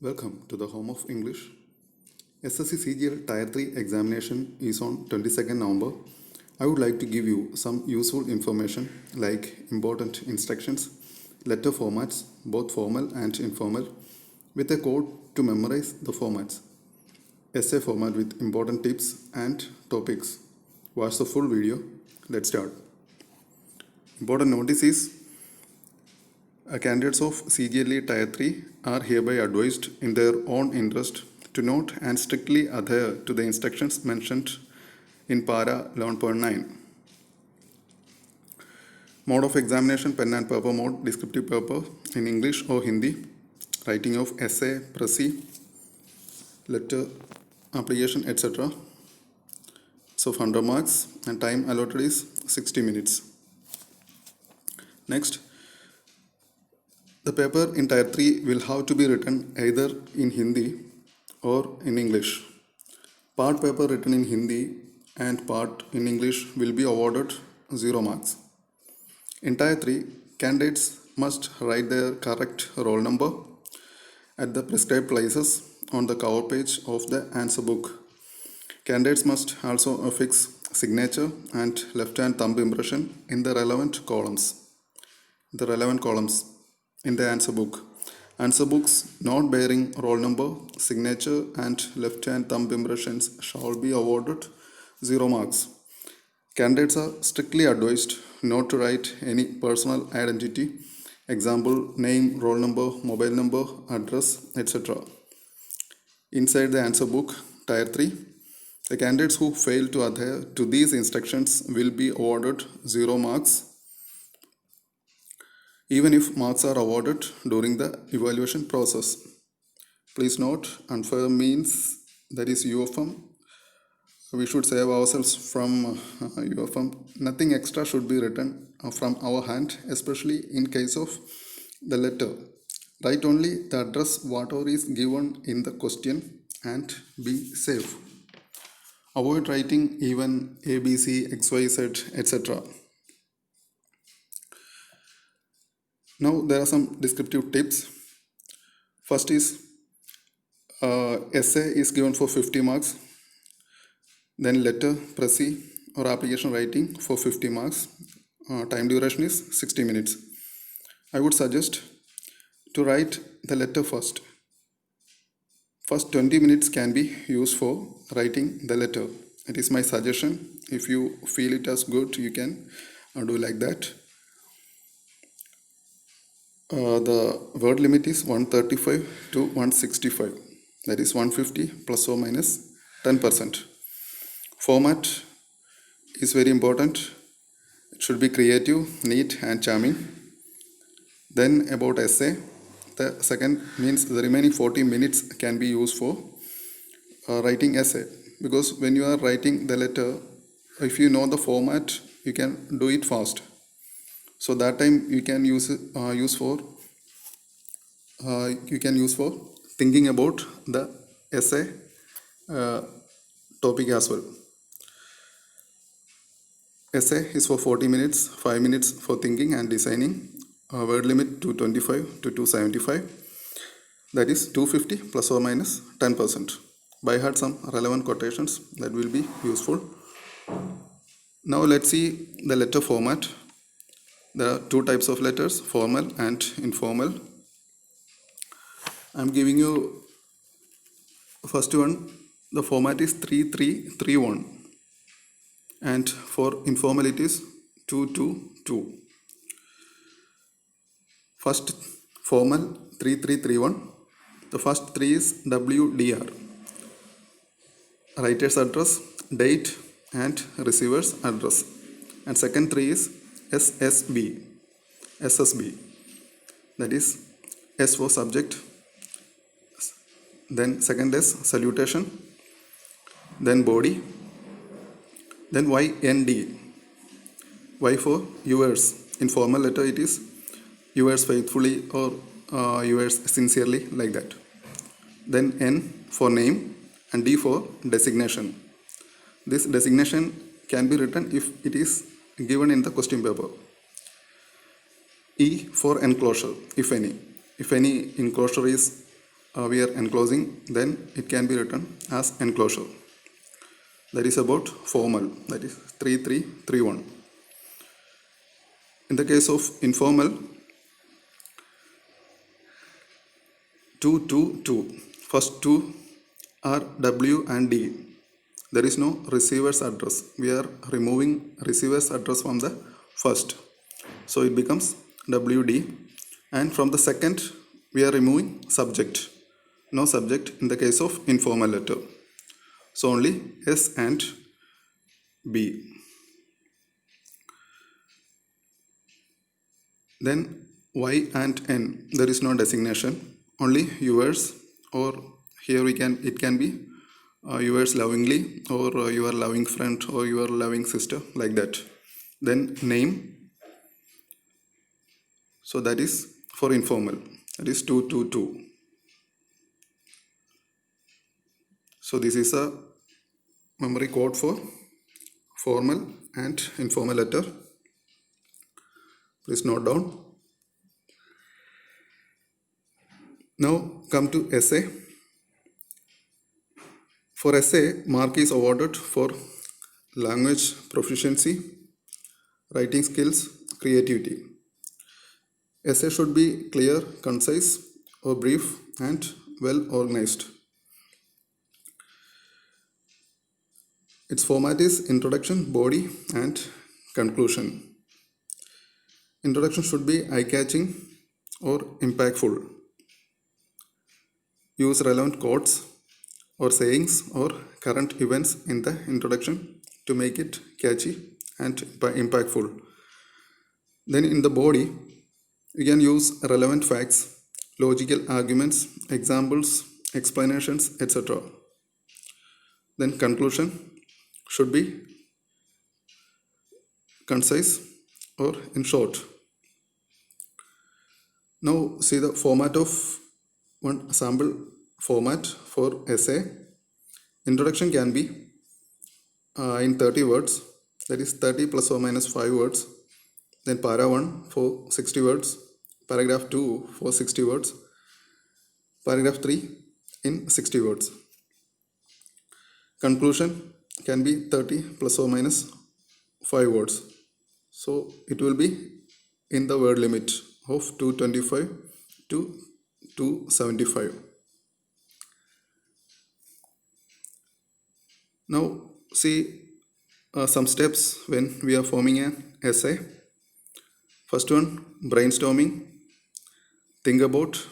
Welcome to the home of English. SSC CGL Tier 3 examination is on 22nd November. I would like to give you some useful information like important instructions, letter formats, both formal and informal, with a code to memorize the formats, essay format with important tips and topics. Watch the full video. Let's start. Important notice is candidates of CGLE Tier 3 are hereby advised in their own interest to note and strictly adhere to the instructions mentioned in Para 11.9. Mode of examination, pen and paper mode, descriptive paper in English or Hindi, writing of essay, précis, letter, application, etc. So 100 marks and time allotted is 60 minutes. Next, the paper in Tier 3 will have to be written either in Hindi or in English. Part paper written in Hindi and part in English will be awarded 0 marks. In Tier 3, candidates must write their correct roll number at the prescribed places on the cover page of the answer book. Candidates must also affix signature and left-hand thumb impression in the relevant columns. In the answer book. Answer books not bearing roll number, signature and left-hand thumb impressions shall be awarded 0 marks. Candidates are strictly advised not to write any personal identity, example name, roll number, mobile number, address, etc. Inside the answer book, Tier 3, the candidates who fail to adhere to these instructions will be awarded 0 marks even if marks are awarded during the evaluation process. Please note, unfair means that is UFM. We should save ourselves from UFM. Nothing extra should be written from our hand, especially in case of the letter. Write only the address whatever is given in the question and be safe. Avoid writing even ABC, XYZ, etc. Now there are some descriptive tips. First is essay is given for 50 marks. Then letter, précis or application writing for 50 marks. Time duration is 60 minutes. I would suggest to write the letter first. First 20 minutes can be used for writing the letter. It is my suggestion. If you feel it as good, you can do like that. The word limit is 135 to 165, that is 150 plus or minus 10%. Format is very important. It should be creative, neat and charming. Then about essay, the second means the remaining 40 minutes can be used for writing essay, because when you are writing the letter, if you know the format, you can do it fast. So that time you can use for thinking about the essay topic as well. Essay is for 40 minutes, 5 minutes for thinking and designing. Word limit 225 to 275. That is 250 plus or minus 10%. By heart some relevant quotations that will be useful. Now let's see the letter format. There are two types of letters, formal and informal. I am giving you first one. The format is 3331 and for informal it is 222. First formal 3331. The first three is WDR, writer's address, date and receiver's address, and second three is SSB, that is S for subject, then second is salutation, then body, then YND, Y for yours. In formal letter it is yours faithfully or yours sincerely, like that. Then N for name and D for designation. This designation can be written if it is given in the question paper. E for enclosure, if any. If any enclosure is we are enclosing, then it can be written as enclosure. That is about formal, that is 3331. In the case of informal, 222. First two are W and D. There is no receiver's address. We are removing receiver's address from the first. So it becomes WD. And from the second, we are removing subject. No subject in the case of informal letter. So only S and B. Then Y and N. There is no designation. Only yours, or here it can be yours lovingly, or your loving friend, or your loving sister, like that. Then name. So that is for informal. That is 222. So this is a memory code for formal and informal letter. Please note down. Now come to essay. For essay, mark is awarded for language proficiency, writing skills, creativity. Essay should be clear, concise, or brief, and well organized. Its format is introduction, body, and conclusion. Introduction should be eye-catching or impactful. Use relevant quotes or sayings or current events in the introduction to make it catchy and impactful. Then in the body, you can use relevant facts, logical arguments, examples, explanations, etc. Then conclusion should be concise or in short. Now see the format of one sample format for essay. Introduction can be in 30 words, that is 30 plus or minus 5 words. Then para 1 for 60 words, paragraph 2 for 60 words, paragraph 3 in 60 words. Conclusion can be 30 plus or minus 5 words. So it will be in the word limit of 225 to 275. Now see some steps when we are forming an essay. First one, brainstorming. Think about.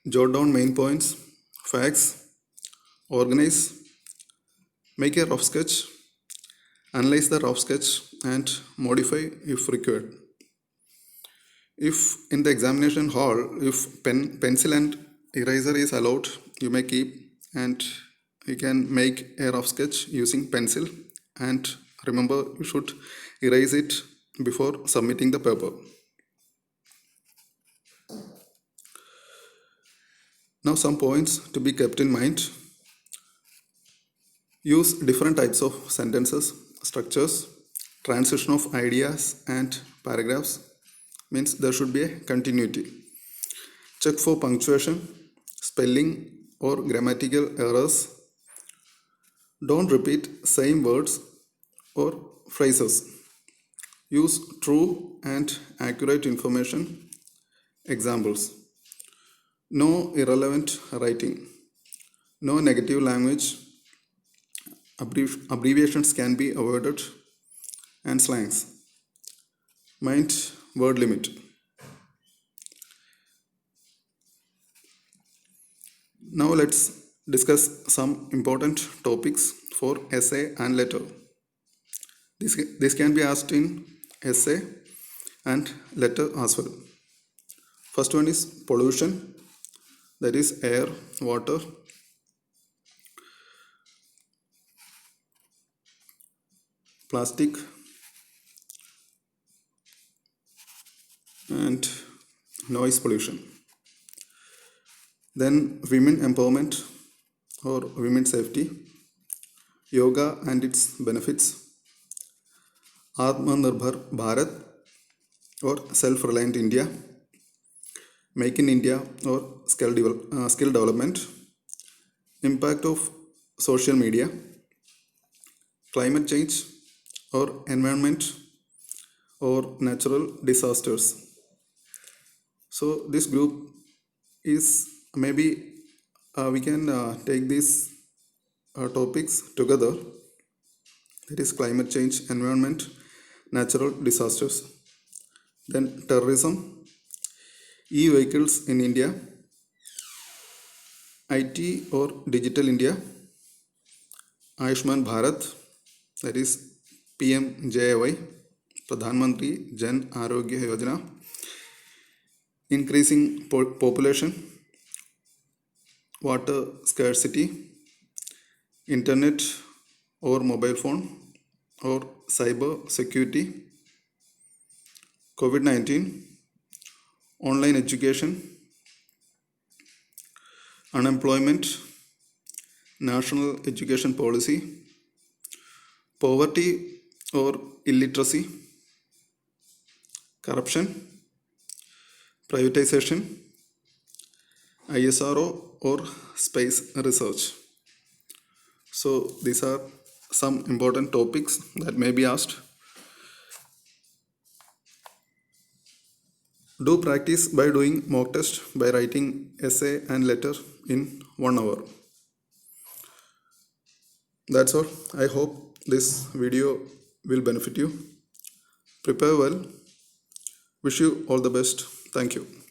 Jot down main points, facts, organize, make a rough sketch, analyze the rough sketch and modify if required. If in the examination hall, if pencil and eraser is allowed, you may keep, and you can make a rough sketch using pencil, and remember you should erase it before submitting the paper. Now some points to be kept in mind. Use different types of sentences, structures, transition of ideas and paragraphs, means there should be a continuity. Check for punctuation, spelling or grammatical errors. Don't repeat same words or phrases. Use true and accurate information. Examples: no irrelevant writing, no negative language, abbreviations can be avoided, and slangs. Mind word limit. Now let's discuss some important topics for essay and letter. This can be asked in essay and letter as well. First one is pollution, that is air, water, plastic, and noise pollution. Then women empowerment or women safety, yoga and its benefits, Atmanirbhar Bharat, or self-reliant India, Make in India or skill development, impact of social media, climate change or environment or natural disasters. So this group is maybe we can take these topics together, that is climate change, environment, natural disasters. Then terrorism, e-vehicles in India, IT or digital India, Ayushman Bharat, that is PMJAY, Pradhan Mantri Jan Arogya Yojana, increasing population, water scarcity, internet or mobile phone or cyber security, COVID-19, online education, unemployment, national education policy, poverty or illiteracy, corruption, privatization, ISRO or space research. So these are some important topics that may be asked. Do practice by doing mock test by writing essay and letter in 1 hour. That's all. I hope this video will benefit you. Prepare well. Wish you all the best. Thank you.